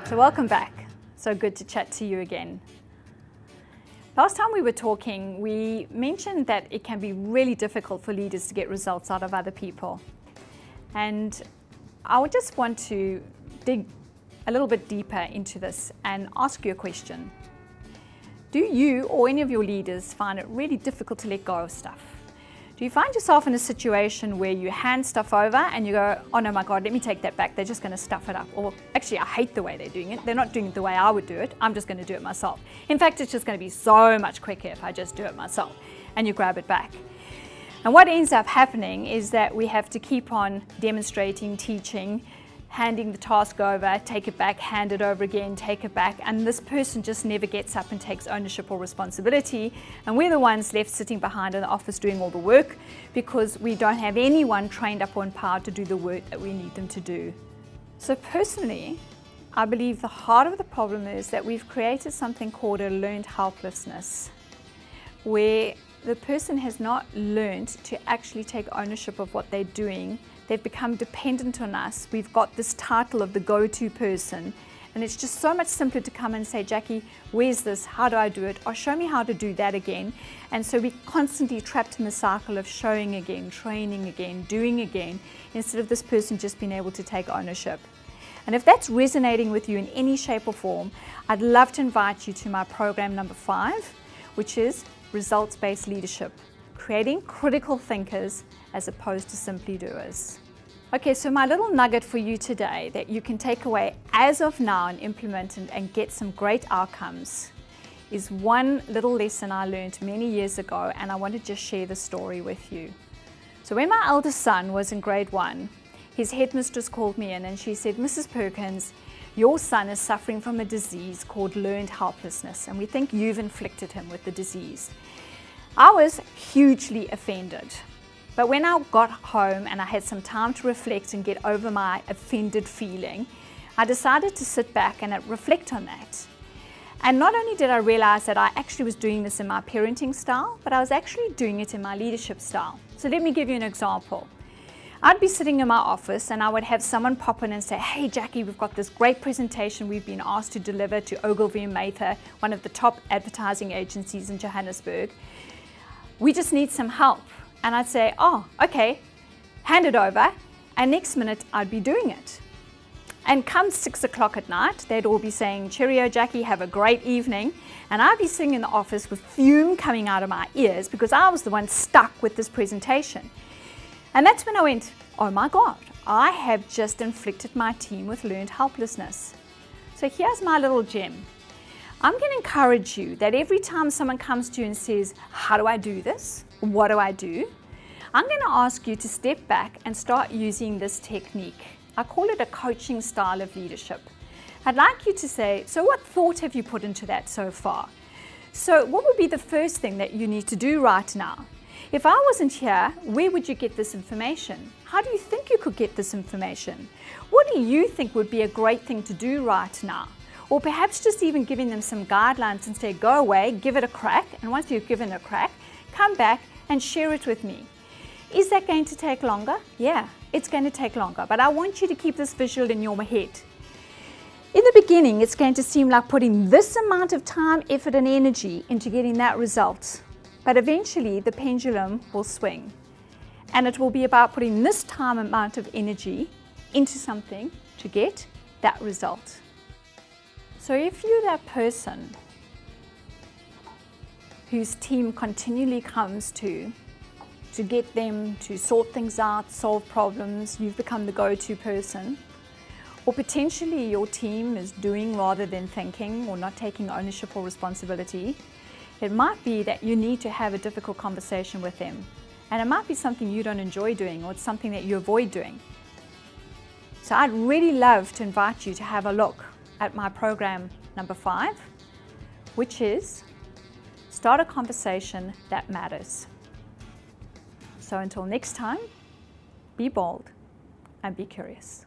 So welcome back. So good to chat to you again. Last time we were talking, we mentioned that it can be really difficult for leaders to get results out of other people. And I would just want to dig a little bit deeper into this and ask you a question. Do you or any of your leaders find it really difficult to let go of stuff? Do you find yourself in a situation where you hand stuff over and you go, oh no, my God, let me take that back. They're just going to stuff it up. Or actually, I hate the way they're doing it. They're not doing it the way I would do it. I'm just going to do it myself. In fact, it's just going to be so much quicker if I just do it myself. And you grab it back. And what ends up happening is that we have to keep on demonstrating, teaching, handing the task over, take it back, hand it over again, take it back, and this person just never gets up and takes ownership or responsibility, and we're the ones left sitting behind in the office doing all the work because we don't have anyone trained up or empowered to do the work that we need them to do. So personally, I believe the heart of the problem is that we've created something called a learned helplessness, where the person has not learned to actually take ownership of what they're doing. They've become dependent on us. We've got this title of the go-to person, and it's just so much simpler to come and say, Jackie, where's this? How do I do it? Or show me how to do that again. And so we're constantly trapped in the cycle of showing again, training again, doing again, instead of this person just being able to take ownership. And if that's resonating with you in any shape or form, I'd love to invite you to my program number 5, which is results-based leadership, creating critical thinkers as opposed to simply doers. Okay, so my little nugget for you today that you can take away as of now and implement and get some great outcomes is one little lesson I learned many years ago, and I want to just share the story with you. So when my eldest son was in grade 1, his headmistress called me in and she said, Mrs. Perkins, your son is suffering from a disease called learned helplessness, and we think you've inflicted him with the disease. I was hugely offended. But when I got home and I had some time to reflect and get over my offended feeling, I decided to sit back and reflect on that. And not only did I realize that I actually was doing this in my parenting style, but I was actually doing it in my leadership style. So let me give you an example. I'd be sitting in my office and I would have someone pop in and say, hey Jackie, we've got this great presentation we've been asked to deliver to Ogilvy & Mather, one of the top advertising agencies in Johannesburg. We just need some help. And I'd say, oh, okay, hand it over. And next minute, I'd be doing it. And come 6 o'clock at night, they'd all be saying, cheerio, Jackie, have a great evening. And I'd be sitting in the office with fume coming out of my ears because I was the one stuck with this presentation. And that's when I went, oh my God, I have just inflicted my team with learned helplessness. So here's my little gem. I'm going to encourage you that every time someone comes to you and says, how do I do this? What do I do? I'm going to ask you to step back and start using this technique. I call it a coaching style of leadership. I'd like you to say, so what thought have you put into that so far? So what would be the first thing that you need to do right now? If I wasn't here, where would you get this information? How do you think you could get this information? What do you think would be a great thing to do right now? Or perhaps just even giving them some guidelines and say, go away, give it a crack, and once you've given it a crack, come back and share it with me. Is that going to take longer? Yeah, it's going to take longer, but I want you to keep this visual in your head. In the beginning, it's going to seem like putting this amount of time, effort, and energy into getting that result. But eventually, the pendulum will swing, and it will be about putting this time amount of energy into something to get that result. So if you're that person whose team continually comes to get them to sort things out, solve problems, you've become the go-to person, or potentially your team is doing rather than thinking or not taking ownership or responsibility, it might be that you need to have a difficult conversation with them. And it might be something you don't enjoy doing, or it's something that you avoid doing. So I'd really love to invite you to have a look at my program number 5, which is Start a Conversation That Matters. So until next time, be bold and be curious.